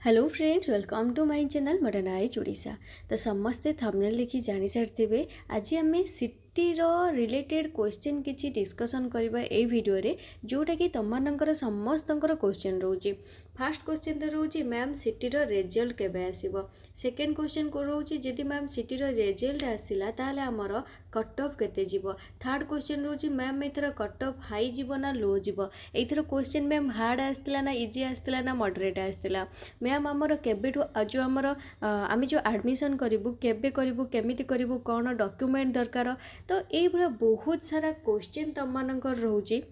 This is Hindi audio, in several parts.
Hello friends, welcome to my channel Modernize Odisha. तो समस्ते थंबनेल देखि जानि सारिथिबे आज आम सिटी रिलेटेड क्वेश्चन किछि डिस्कशन करबा ए वीडियो रे, जोटा कि तमनकर समस्तंकर क्वेश्चन रोची। फर्स्ट क्वेश्चन तो रोची मैम सिटी रिजल्ट केबे आसीबो। सेकंड क्वेश्चन को रोची जदि मैम सिटी रिजल्ट आसिला ताले हमर कट ऑफ केते जीवो। थर्ड क्वेश्चन रोची मैम एथर कट ऑफ हाई जीवो ना लो जीवो। एथर क्वेश्चन मैम हार्ड आस्तिला ना इजी आस्तिला ना मॉडरेट आस्तिला। मैम आमर केबेठू जो आमर आम जो एडमिशन करूँ केबे करूँ केमिति करूँ कौन डॉक्यूमेंट दरकार, तो ये बहुत सारा क्वेश्चन तुम मानकर रोची।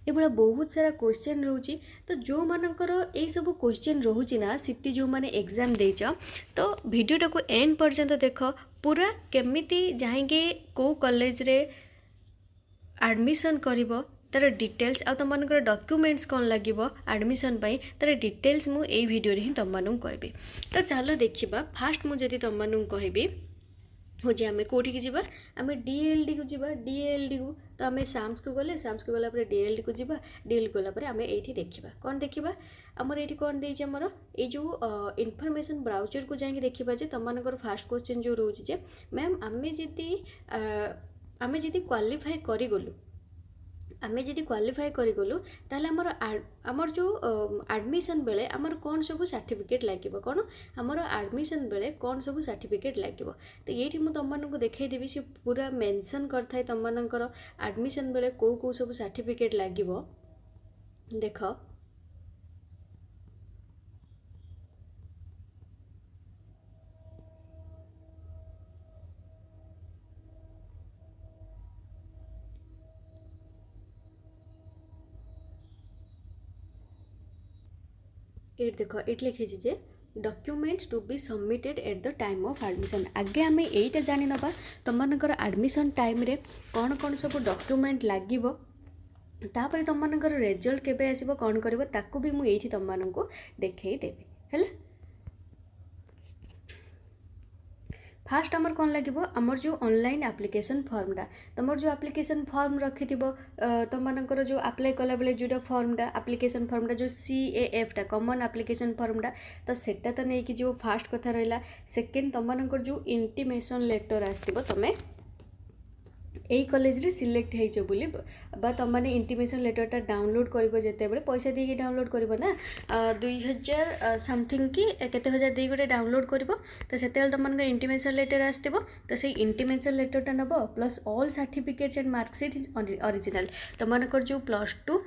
ये बहुत सारा क्वेश्चन रोची। तो जो मानकर ये सब क्वेश्चन रोची ना सिटी जो माने एग्जाम देच, तो वीडियोटा को एंड पर्यंत देख पूरा केमिति जाएंगे को कॉलेज रे एडमिशन करिवो तार डिटेल्स आ तुम डॉक्यूमेंट्स कौन लगे एडमिशन पाई तार डिटेल्स मु ए वीडियो रे ही तुम मानक कहबी। तो चलो देखिबा। फास्ट मु जदि तुम मानक कहबी हो जे आमे कोठी की जीवा, आमे डीएलडी को जीवा। डीएलडी को तो आमे साम्स को गले, साम्स को गला पर डीएलडी को जीवा। डीएलडी गला पर आमे एठी देखिबा कोन देखिबा हमर एठी कोन देछि हमर ए जो इन्फॉर्मेशन ब्राउजर को जाके देखिबा जे तुम मानकर फर्स्ट क्वेश्चन जो रोज जे मैम आमे जदि क्वालिफाई करि गलु, आमे जदि क्वालिफाई करि गलु ताले हमर जो एडमिशन बेले हमर कौन सब सर्टिफिकेट लागिबो, कौन हमर एडमिशन बेले कौन सब सर्टिफिकेट लागिबो। तो येठी मु तुम मानक देखै देबी से पूरा मेंशन करथाय तुम मानकर एडमिशन बेले को सब सर्टिफिकेट लागिबो। देख ये देख ये लिखी जे documents to be submitted at the time of admission. आगे आम यहीटा जानी नबा तुम मानकर एडमिशन टाइम रे कौन कौन सब डॉक्यूमेंट लागिबो, तापर तुम मानकर रिजल्ट केबे आसीबो कौन करबो ताकू भी मु एठी तुम माननको देखै देबी हैला। फास्ट आमर कौन लगे आमर जो ऑनलाइन एप्लिकेशन फॉर्मटा तुम जो एप्लिकेशन फॉर्म रखि तुम मानकर जो अप्लाई कला बेले जोटा फॉर्मटा एप्लिकेशन फॉर्मटा जो CAFटा कॉमन एप्लिकेशन फॉर्मटा, तो सेटा तो नहीं कि जो फास्ट कथा रहा। सेकेंड तुम मानकर जो इंटीमेशन लेटर आसो तुम्हें यही कॉलेज रे सिलेक्ट हो बोली बा तुम मैंने इंटीमेशन लेटरटा डाउनलोड कर जिते बड़े पैसा देके डाउनलोड कर ना 2000 समथिंग कि केते हजार दे गोटे डाउनलोड कर, तो से तुम मान इंटीमेशन लेटर आसो। तो से इंटीमेशन लेटरटा नब plus all certificates and marksheet original. तुम मानकर जो +2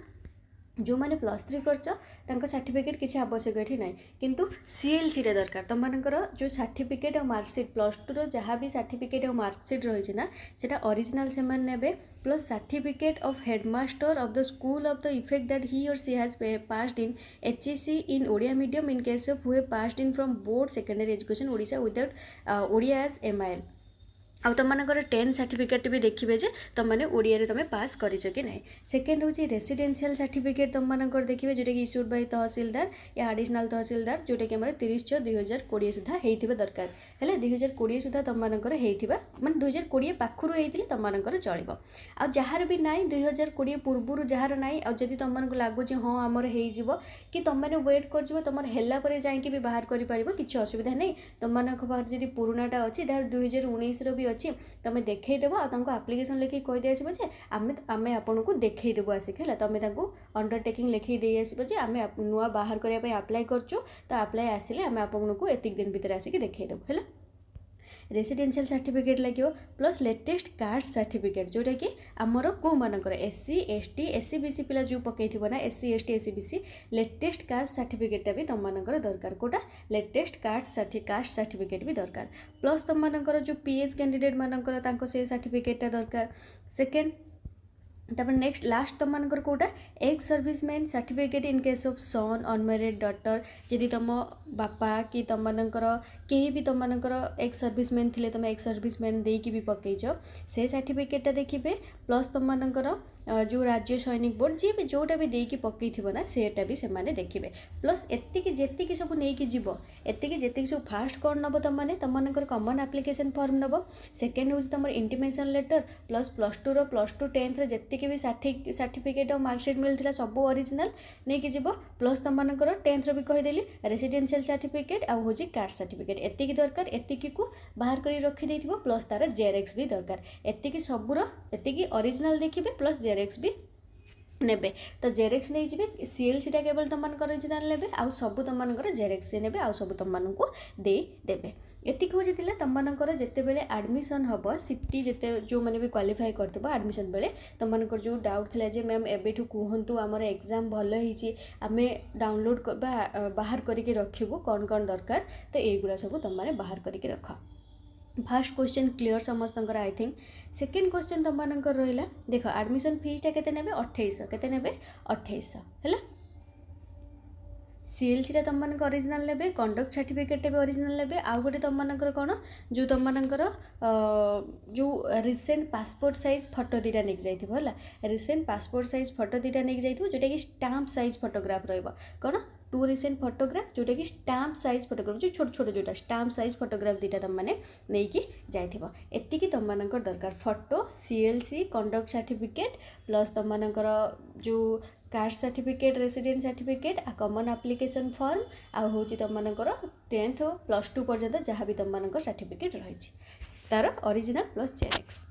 जो मैंने +3 कर सर्टिफिकेट किसी आवश्यक ये ना, किंतु CLC रे दरकार तुम मानकर जो सर्टिफिकेट और मार्कशीट +2 जहाँ भी सर्टिफिकेट और मार्कशीट रही ना सेटा ओरिजिनल से ने plus certificate of headmaster of the school of the effect that he or she has passed in HEC in Odia medium in case of who passed in from board secondary education Odisha without Odia as MIL। आ तुम मानकर 10 सर्टिफिकेट भी देखिए जे तुम मैंने ओडिया रे तुम पास कर कि नहीं। सेकेंड हूँ रेसिडेंशियल सर्टिफिकेट तुम मानकर देखिए जोटा कि इश्यूड बाय तहसीलदार या एडिशनल तहसीलदार, जोटा कि 30/6/2020 सुधा होता दरकार है। 2020 सुधा तुम मानकर माने 2020 पाखु होते तुम मानकर चलो। आ जार भी ना 2020 पूर्व जार ना जदि तुम मानक लगुच हाँ आमर हो कि तुम मैंने वेट कर तुम है जाकि भी बाहर कर किसी असुविधा नहीं। तुम मानक पाखे जब पुराणाटा अच्छी 2019 भी अच्छी तुम देखईदेव आप्लिकेसन लिखी कहीदे आसो जे आम आपन को देखईदेव आसिक है। तुम अंडरटेकिंग लिखी दे आसो जे आम नुआ बाहर करने अप्लाई करचु, तो अप्लाई आसिले आम आपको एतिक दिन भितर आसिक देखईदेव है। रेसिडेंशियल सर्टिफिकेट लगे प्लस लेटेस्ट कास्ट सर्टिफिकेट जोटा कि आमर को मानकर SC ST SC BC पिला जो पकई ना SC ST SC BC latest caste सर्टिफिकेटा भी तुम मानकर दरकार। कोटा लेटेस्ट कास्ट सर्टिफिकेट भी दरकार। प्लस तुम मानकर जो PH कैंडिडेट मानकर तांको से सर्टिफिकेटा दरकार। सेकेंड तब नेक्स्ट लास्ट तुम मानकर quota ex serviceman certificate in case of son unmarried daughter, जदि तुम बापा कि तुम मानकर कहीं भी तुम मानकर एक्स सर्विसमैन थिले तुम एक्स सर्विसमैन देकी भी पकईच से सर्टिफिकेटा देखिए। प्लस तुम मानकर जो राज्य सैनिक बोर्ड जी भी जोटा भी देकी पकई ना सेटा भी से देखिए प्लस एतिकी जेतिकी सब नहीं जीव एतिकी जेतिकी सब फास्ट कौन नब तुम कमन एप्लिकेशन फॉर्म नब सेकेंड हूँ तुम intimation letter plus plus two 10th जेतिकी भी सर्टिफिकेट और मार्कशीट मिलता सब ओरिजिनल नहीं कि जीव प्लस तुम 10th भी कहीदेली रेसिडेंशियल सर्टिफिकेट आ हूँ कास्ट सर्टिफिकेट एतिकी दरकार एतिकी को बाहर कर रखी प्लस तार जेरेक्स भी दरकार एतिकी सबूर एतिकी ओरिजिनल देखिए प्लस जेरेक्स भी नेबे तो जेरेक्स नहीं जी सीएलसी टा केवल तुम ओरिजिनल नेबे आउ सब तुम जेरेक्स से नेबे आउ सब तुमको दे देबे एतिक हूँ तुमर जिते बड़े आडमिशन हम सीटी जिते जो मैंने भी क्वालिफाई करथिबो आडमिशन बेले तुमर जो डाउट थिला जे मैम एबेठू कहतु आमर एग्जाम भल होईची आमे डाउनलोड बाहर करके रखिबू कौन कौन दरकार तो यहीगुड़ा सब तुम मैंने बाहर करके रख फास्ट क्वेश्चन क्लियर समस्त आई थिंक सेकेंड क्वेश्चन तुम रहा देख एडमिशन फीसटा के 2800 के 2800 है सीएलसी तुम ओरिजिनल ने कंडक्ट सर्टिफिकेट भी ओरिजिनल ने आउ गोटे तुम कौन जो तुम जो रिसेंट पासपोर्ट साइज फोटो दीटा नहीं जाइए रिसेंट पासपोर्ट साइज फोटो दीटा नहीं जाइए जोटा कि स्टाम्प साइज फोटोग्राफ रहा टू रिसेंट फोटोग्राफ जोटा कि स्टाम्प साइज फोटोग्राफ जो छोट छोट जोटा स्टाम्प साइज फोटोग्राफ दीटा तुमने नहीं जाइए एतिकी तुम दरकार photo CLC conduct certificate plus तुम जो कास्ट सर्टिफिकेट रेसिडेंट सर्टिफिकेट आ कमन एप्लिकेशन फॉर्म आ हूँ तुम 10th प्लस 2 पर्यंत जहाँ भी तुम सर्टिफिकेट रही तार ओरिजिनल प्लस जेरेक्स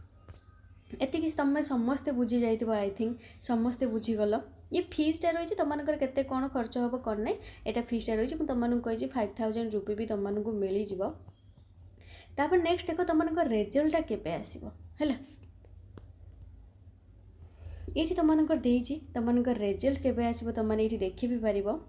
एतिकी तुम समस्ते बुझी जाइए आई थिंक समस्ते बुझीगल ये फीसटा रही तुम के कौन खर्च हम कौन ना यहाँ फीसटा रही तुमको कही 5000 रुपये भी तुमको मिल जापर नेक्स्ट देख तुम रेजल्टा केबे आसो है ये तुम रेजल्ट केबे आसो तुमने ये देखी भी पार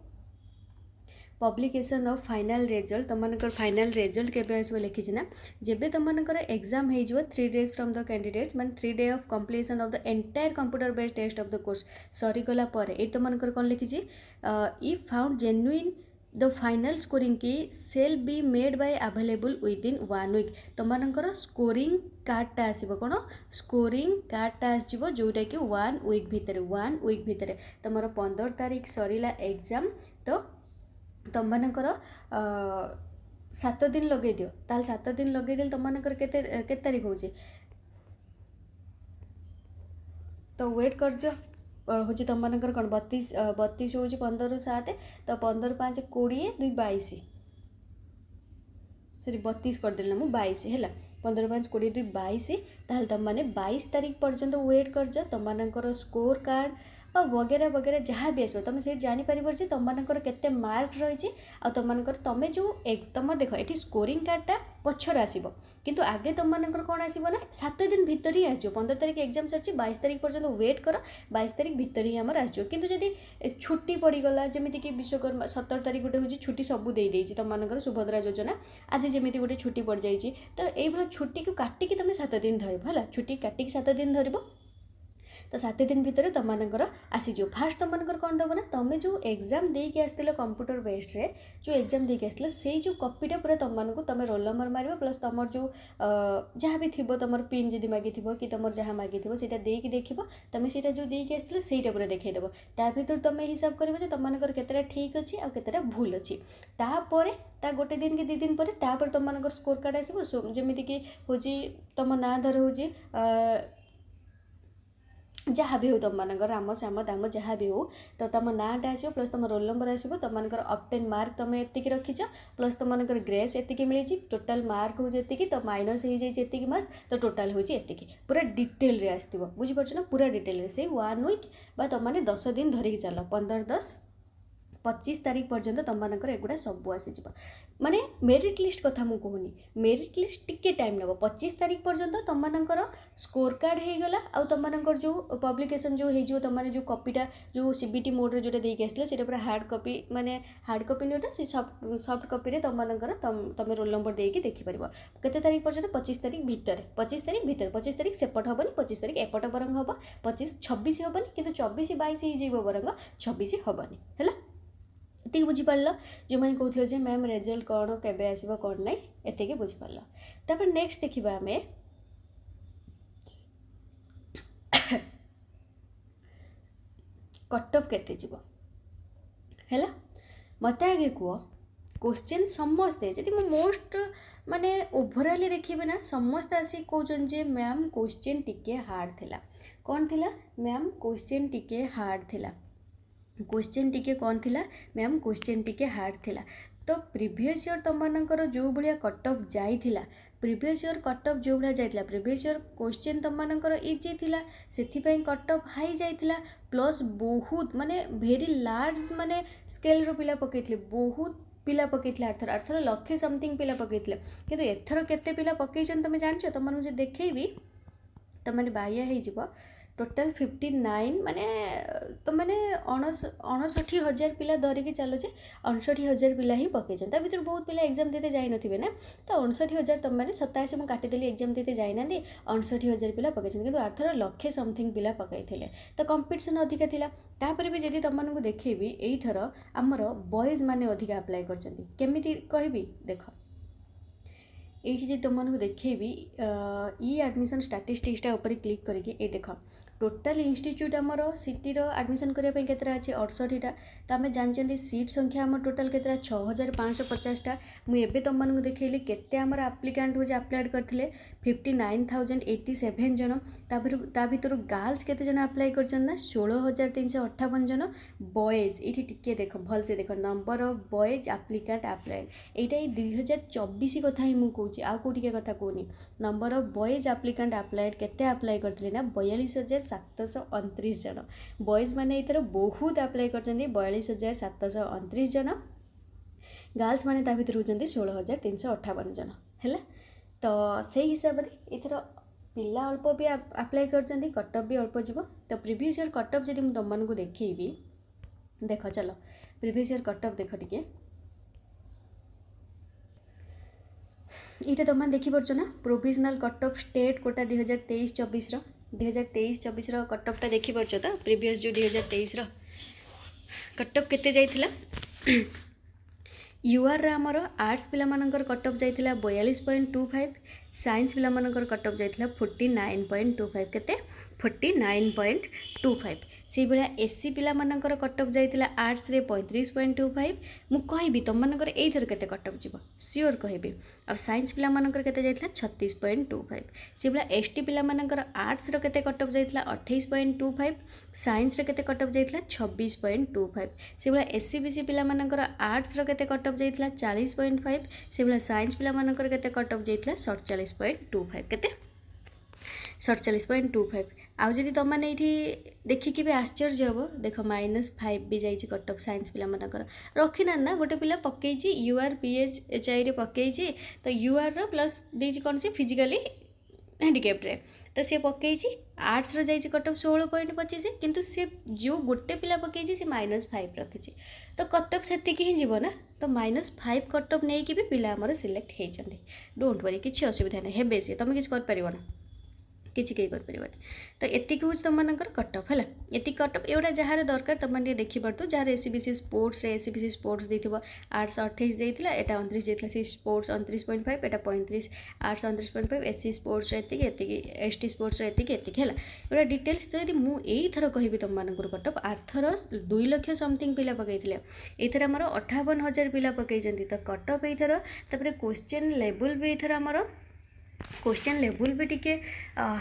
पब्लिकेशन ऑफ फाइनल रिजल्ट तुम फाइनल रिजल्ट केबे आसो लिखी ना जेबे तुम एग्जाम हो 3 days फ्रॉम द कैंडिडेट्स मान 3 days of completion of the entire computer based test of the course सरीगला ये तुम कौन लिखी if found genuine the final scoring की shall be made by available within 1 week तुम स्कोरिंग कार्डटा आसो कौन स्कोरिंग कार्डटा आसो जोटा कि 1 week भितर तुम 15 तारीख सरीला एग्जाम तो तुम 7 दिन लगे दियो ताल 7 दिन लगे दिल तुम के तारीख हो तो वेट कर हूँ तुम कौन 32 हूँ 15 7 तो 15 5 20 2 22 सरी 32 करदेल ना मुझे 22 है 15 5 20 2 22 ताल तुमने 22 तारीख पर्यंत वेट कर तुम स्कोर कार्ड वगैरह वगैरह जहाँ भी आसो तुम से जापर जे तुमर के मार्क रही तुम जो तुम देख ये स्कोरिंग कार्डटा पछर आसो किंतु आगे तुम कौन आसो ना 7 दिन भितर ही आसो 15 तारीख एग्जाम सर 22 तारीख पर्यंत वेट कर 22 तारीख भितर ही आमर आसो किंतु जदि छुट्टी पड़गला जमीक विश्वकर्मा 17 तारीख गोटे हूँ छुट्टी सब दे तुम सुभद्रा योजना आज जमी गोटे छुट्टी पड़ जाए तो ये छुट्टी को काटिकी तुम 7 दिन धरब है छुट्टी काटिकी 7 दिन धरब तो 7 दिन भितर तुम आसीज फास्ट तुम कौन दब ना तुम जो एग्जाम देके आसो कंप्यूटर बेस्ड रे जो एग्जाम देके आसो से जो कॉपीटा पूरा तुमको तुम रोल नंबर मार प्लस तुम जो जहाँ भी थी तुम पिन जदि मागी कि तुम जहाँ मागी से देख तुम से जो देके आसो से पूरा देखईदेव ता भर तुम हिसाब कर तुम केतटा ठीक अच्छे आ केतटा भूल अच्छी तापर ता गोटे दिन कि 2 दिन पर तुम स्कोर कार्ड आसो जमीक हूँ तुम ना धर हूँ जहाँ भी हो तुम राम श्याम दाम जहाँ भी हो तो तुम नाटा आसो प्लस तुम रोल नंबर आसो तुम ऑप्टेन मार्क तुम एतिक रखीच प्लस तुम ग्रेस एतिक मिली टोटाल मार्क हो तो माइनस हो जाए मार्क तो टोटाल हो पूरा डिटेल रे आसो बुझीपार ना पूरा डिटेल से 1 week बा तुमने 10 दिन धरिकी चल 15 10 25 तारीख पर्यंत तुम एगुड़ा सब आसीज माने मेरिट लिस्ट कथा मुझे कहूनी मेरिट लिस्ट टिके टाइम नब 25 तारीख पर्यंत तुम स्कोर कार्ड हो गला आ तुम जो पब्लिकेशन जो हो तुमने जो कॉपीटा जो सीबीटी मोड रे जोटा देके आसला सेटा पूरा हार्ड कॉपी माने हार्ड कॉपी नोटा से सॉफ्ट कॉपी रे तुम रोल नंबर देके देखि परबो केते तारीख पर्यंत 25 तारीख भितर 25 तारीख सेपट हेनी 25 तारीख एपट बरंग हम 25 26 हेनी कि 24 22 हो बरंग 26 हेनी है ये बुझीपार जो मैंने कहते मैम रिजल्ट कौन केबे आसो कौन ना ये बुझीपार तापर नेक्स्ट देखा आम कट ऑफ केते जीवो हैला मते आगे कुह क्वेश्चन समस्ते जदि मु मोस्ट माने ओभरऑल देखिबे ना समस्त आसी कहउछन जे मैम क्वेश्चन टिके हार्ड थिला कौन थिला मैम क्वेश्चन टिके हार्ड थिला क्वेश्चन टिके कौन थिला मैम क्वेश्चन टिके हार्ड थिला तो प्रीवियस ईयर तुम मानकर जो भाया कट ऑफ जाइथिला प्रीवियस ईयर कट ऑफ जो भाया जाइथिला प्रीवियस ईयर क्वेश्चन तुम मानकर इजी थिला सेथिपई कट ऑफ हाई जाइथिला प्लस बहुत माने वेरी लार्ज माने स्केल रो पिला पकेइथिले बहुत पिला पकेइथिले आर्थर लक्षे समथिंग पिला पकेइथिले किंतु एथर केते पिला पकेइछन तुम जानछ तुम माने जे देखैबी तुम माने बाया हे जिवो टोटाल 59 माने तो मैंने 59,000 पिला धरिकी चलो जे 59,000 पिला ही पकईन ता भर बहुत पिला एग्जाम देते जाई नथिबे ना तो 59,000 तुम मैंने 27 मुझे काटिदेली एग्जाम देते जाई ना 59,000 पिला पकईन किंतु आर्थर लक्षे समथिंग पिला पकईथिले तो कंपटीशन अधिका थिला तापर भी जदि तुम मानकु देखैबी एई थर हमर बॉयज माने अधिका अप्लाई करचंती केमिति कहबी देख ये तुम मानक देखी ई एडमिशन स्टाटिस्टिक्सटा ऊपर क्लिक करके ये देख टोटाल इंस्टीट्यूट आमर सिटीर एडमिशन करने केतरा अच्छे 68टा तो आम जानते सीट संख्या आम टोटाल केतरा 6,550टा मुझे तुम मानक देखली केते आमर आप्लिकांट हो अप्लाइड करते 59,087 जन ता भर गर्ल्स केते जन अप्लाई कर 16,358 जन बॉयज ये टिके देख भलसे देख नंबर ऑफ बॉयज आप्लिकांट अप्लाइड यहाँ 2024 कथा ही मुझे कौच आउ कौटिका कथा कहूनी नंबर ऑफ बॉयज आप्लिकांट अप्लाइड केते अप्लाई करते ना 42,729 जन बॉयज माने इतर बहुत अप्लाई कर 42,729 जन गर्ल्स माने ता भर होती 16,358 जन है तो से हिसाब से इथर पिला अल्प भी अप्लाई कर कट ऑफ भी अल्प जीव तो प्रीवियस ईयर कट ऑफ जब मुझे तुम मानक देखी देख चलो प्रीवियस ईयर कट ऑफ देख टिके ये तुम देखिपुर ना provisional cut off state quota 2023-24 2023-24 cut off देखिपुर तो प्रीवियस जो 2023 कट ऑफ केते जाइथिला यूआर आमर आर्ट्स पिला मानकर कट ऑफ जाइथिला 42.25 साइंस पिला मानकर कट ऑफ जाइथिला 49.25 केते 49.25 से भाया एससी पिला मानकर कट ऑफ जाइथिला आर्ट्स रे 35.25 मु कहबी तुम मानकर एथर केते कट ऑफ जीवो श्योर कहबी अब साइंस पिला मानकर केते जाइथिला 36.25 से भाया एसटी पिला मानकर आर्ट्स रो केते कट ऑफ जाइथिला 28.25 साइंस रो केते कट ऑफ जाइथिला 26.25 से भाया एससी बीसी पिला मानकर आर्ट्स रो केते कट ऑफ जाइथिला 40.5 से भाया साइंस पिला मानकर केते कट ऑफ जाइथिला 47.25 केते 47.25 आउ जदि तुम मैंने ये देखिकी भी आश्चर्य हम देख -5 भी जाइए कट ऑफ साइंस पिला मानकर रखिना ना गोटे पिला पकई यूआर पीएच एचआई रे पकई तो यूआर रो प्लस देजी कौन से फिजिकली हैंडिकैप्ड रे तो सी पकई आर्ट्स रो जाइए कट ऑफ 16.25 किंतु सी जो गोटे पिला पकई सी -5 रखी तो कट ऑफ से ही जीव ना तो -5 कट ऑफ नहीं कि भी पिला आमर सिलेक्ट होती डोंट वरी किसी असुविधा नहीं हे बेसी तुम किसी कर किसी कहीं कर तो एति हूँ तुम मानकर कट ऑफ है ये कट ऑफ एवढा जार दरकार तुमने देखिपु जार एसीबीसी स्पोर्ट्स एसीबीसी स्पोर्ट्स देथिबो आर्ट्स 28 देइथिला एटा 29 देइथिला सी स्पोर्ट्स 29.5 एटा 35 आर्ट्स 29.5 एससी स्पोर्ट्स एति एसटी स्पोर्ट्स एति है एवढा डिटेल्स तो यदि मु एई थर कहबी तुम मानकर cut off Arthur 2 lakh something पिला पकईथिले एथर हमर 58,000 पिला पकईचंती तो कट ऑफ एथर तापर क्वेश्चन लेवल भी एथर हमर क्वेश्चन लेवल भी टिके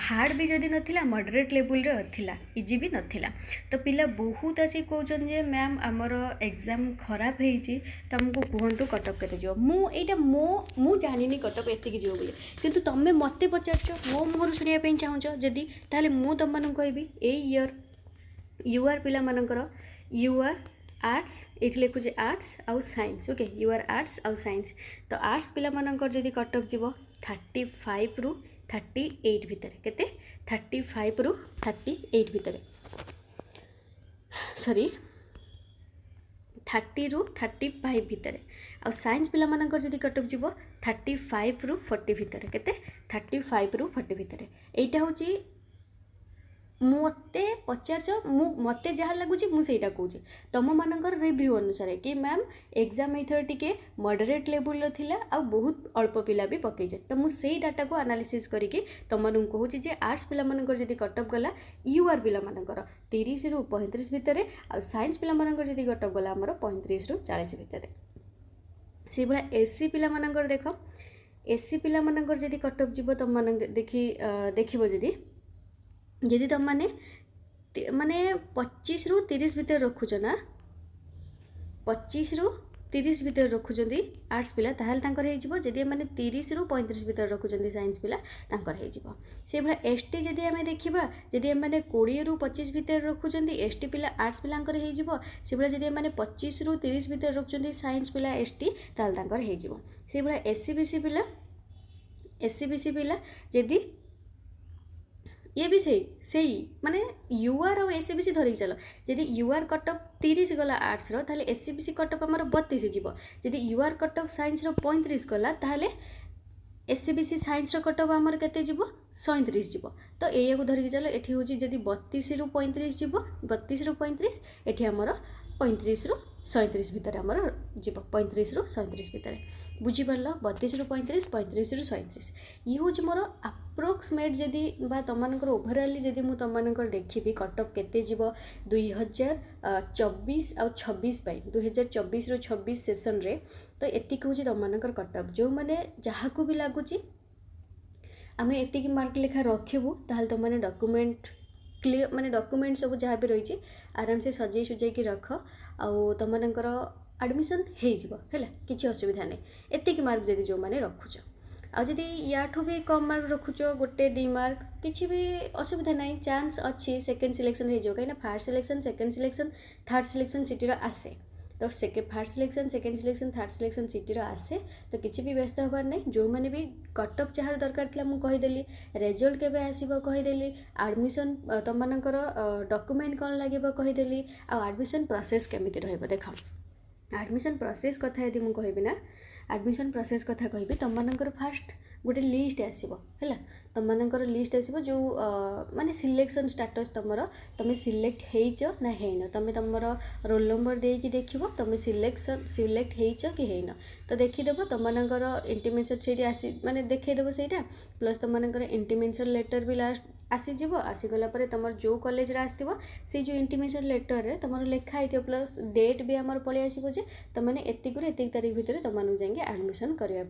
हार्ड भी जदि नथिला मॉडरेट लेवल रे थिला इजी भी नथिला तो पिला बहुत आसी कहउछन जे मैम हमर एग्जाम खराब हेची तुमको कहंतु कट ऑफ केते जो मु एटा मु जानिनी कट ऑफ एतिकी जो बोली किंतु तमे मते पचारछो मो मोर सुनिया पे चाहूछो जदि ताले मु तम मानन कहबी ए ईयर यूआर पिला मानकर यूआर आर्ट्स ये लिखुचे आर्ट्स आउ साइंस ओके यूआर आर्ट्स आउ साइंस तो आर्ट्स पिला मानकर जदि कट ऑफ जीवो 35 रु 38 भितर केते 35 रु 38 भितर सॉरी 30 रु 35 भितर आ साइंस पिला मानकर जदि कट ऑफ जीवो 35 रु 40 भितर केते 35 रु 40 भितर एटा होची मते पचार मते जहाँ लगुच मुझे कौच तुम मानकर रिव्यू अनुसार कि मैम एग्जाम एथर टिके मॉडरेट लेवल थिला आ बहुत अल्प पिला भी पकईजे तो मुझे डाटा को एनालिसिस करके तुम कहूँ जे आर्ट्स पिला मानकर जदि कटअप गला यूआर पिला मानकर 30 रु 35 भितर आ साइंस पिला मानकर जदि कटअप गला आमर 35 रु 40 भितर से भाया एससी पिला मानकर देख एससी पिला मानकर जदि कटअप जीव तुम मान देखिबो जदि तुम माने 25 रु 30 भितर रखुच ना 25 रु 30 भितर रखुचंदी आर्ट्स पिला ताहले तांकर हे जिवो जदि माने 30 रु 35 भितर रखुचंदी साइंस पिला तांकर हे जिवो से भला एसटी जदि आमे देखिबा जदि माने 20 रु 25 भितर रखुचंदी एसटी पिला आर्ट्स पिलांकर हे जिवो से भला जदि माने 25 रु 30 भितर रखुचंदी साइंस पिला एसटी ताहले तांकर हे जिवो से भला एससी पिला जदि ये भी सही माने यूआर और एससीबीसी धरिक चलो जदि यूआर कटअप 30 गला आर्ट्स रो ताले एससीबीसी कटअप हमर 32 जीवो जदि यूआर कटअप साइंस रो 35 गला ताले एससीबीसी साइंस रो कटअप हमर केते जीवो 37 जीवो तो एया को धरिक चलो एठी होची जदि 32 रु 35 जीवो 32 रु 35 एठी हमर 35 रु 37 भितर आमर जीव 35 रु 37 भितर बुझीपार 32 रु 35 35 रु 37 ये हूँ मोर अप्रोक्सीमेट जदि बा तुमर ओभराली जदि मुझे तुमर देखी कटअप केते जीव 2024 आ 26 2024 रु 26 सेसन रे तो एतिक हूँ तुमर कटअप जो मैंने जहाँ को भी लगुच आम एतिक मार्क लेखा रखिबू ताहले तुमने डॉक्यूमेंट क्लियर माने डॉक्यूमेंट सब जहाँ भी रही आराम से सजई सुजाई रख आउ तुमर एडमिशन होगा किसी असुविधा नहीं एतिक मार्क जदि जो मैंने रखुच आदि याठू भी कम मार्क रखुच गोटे 2 मार्क किसी भी असुविधा नहीं चांस अच्छी सेकेंड सिलेक्शन हो कहीं fast selection second selection third selection city आसे तो fast selection second selection third selection city आसे तो किसी भी व्यस्त हबार नहीं जो मैंने भी कटअप जार दरकार था मुझे कहीदेली रिजल्ट केबे आसीबो कहीदेली एडमिशन तुम डॉक्यूमेंट कौन लगे कहीदेली आ एडमिशन प्रोसेस केमिति रहइबो देख एडमिशन प्रोसेस कथा यदि मुझे कहबी ना एडमिशन प्रोसेस कथा कहबी तुम फास्ट गोटे लिस्ट आसीबो हैला तुमर लिस्ट आसीबो जो माने सिलेक्शन स्टेटस तुम सिलेक्ट हेइच ना हेइन तुम तुमर रोल नंबर देकी देखिबो तुम सिलेक्ट हेइच कि हेइन तो देखिदेव तुमर इंटिमेशन से आसी माने देखिदेव सेटा प्लस तुमर इंटिमेशन लेटर भी लास्ट आसीज आसीगला तुम जो कॉलेज आसो से जो इंटिमेशन लेटर रे तुम लिखाई थो प्लस डेट भी आमर पलि आसो जे तुमने एतिक एतिक तारीख भितर तुमको जाए एडमिशन करने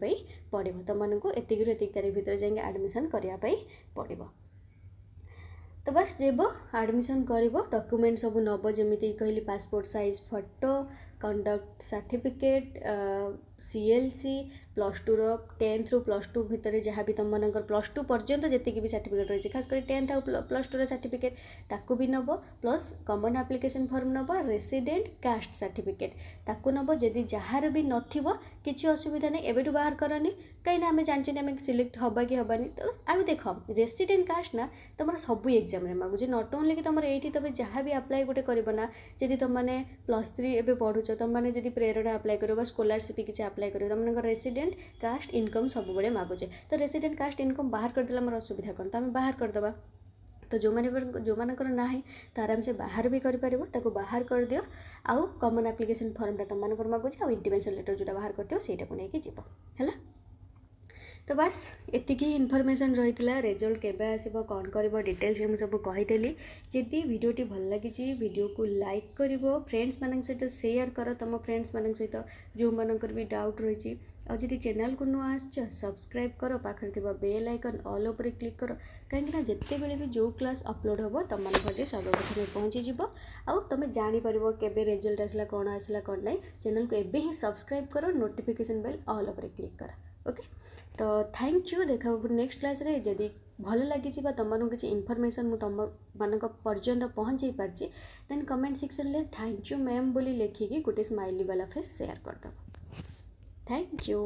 पड़ो तुमको एतिक एतिक तारीख भितर जाए एडमिशन करने पड़ो तो बस जेब एडमिशन कर डॉक्यूमेंट सब नब जमी कहली passport size photo conduct certificate CLC +2 रो 10th रु +2 भितर जहाँ भी तुम +2 पर्यंत जी भी सर्टिफिकेट रही खासकर 10th आ +2 रो सर्टिफिकेट ताकू भी नब प्लस कॉमन एप्लिकेशन फॉर्म नब रेसिडेंट कास्ट सर्टिफिकेट ताकू नब जदि जार भी नथिबो किछि असुविधा नहीं एबेटू बाहर करनी कहीं आम जानते आम सिलेक्ट हवा कि हबानी तो आम देख रेसिडेंट कास्ट ना तुम सब एग्जाम रे मागुचे नॉट ओनली कि तुम ये तुम जहाँ भी अप्लाई गोटे करना जदि तुमने +3 एबे पढ़ुच तुमने जदि प्रेरणा अप्लाई कर स्कॉलरशिप किसी अप्लाई कर तुम रेसिडेंट कास्ट इनकम सब बड़े मागुचे तो रेसिडेंट कास्ट इनकम बाहर करदेला मोर असुविधा कौन तो आम बाहर करदे तो जो मानकर ना तो आराम से बाहर भी कर बाहर कर दियो आउ कॉमन एप्लिकेशन फॉर्मटा तुम मागुचे आ इंटिमेशन लेटर जोटा बाहर करदियो सेटा को लेकिन जीव है तो बस एतिकी इनफॉरमेशन रही रिजल्ट केबे आसीबो कौन करिवो डिटेल्स मुझे सब कहीदेली जदि वीडियोटी भल लगी वीडियो को लाइक करिवो फ्रेंड्स मान सहित शेयर कर तुम फ्रेंड्स मान सहित जो मानकर भी डाउट रही और जदि चैनल को नुआ सब्सक्राइब कर पाखे थी बेल आइकन ऑल उपर क्लिक कर कहीं जिते बड़े भी जो क्लास अपलोड हम तुम घर सर्वप्रथम पहुँची आउ तुम जापर केबे रिजल्ट आसला कौन ना चैनल को एबे ही सब्सक्राइब कर नोटिफिकेशन बेल ऑल उपर क्लिक कर ओके तो थैंक यू देखा नेक्स्ट क्लास रे जदि भल लगी तुम किसी इनफॉरमेशन मु तुम मान पर्यंत पहुँचे पार्ची देन कमेंट सेक्शन में थैंक यू मैम बोली लिखिकी गोटे स्माइली वाला फेस शेयर करदेव थैंक यू।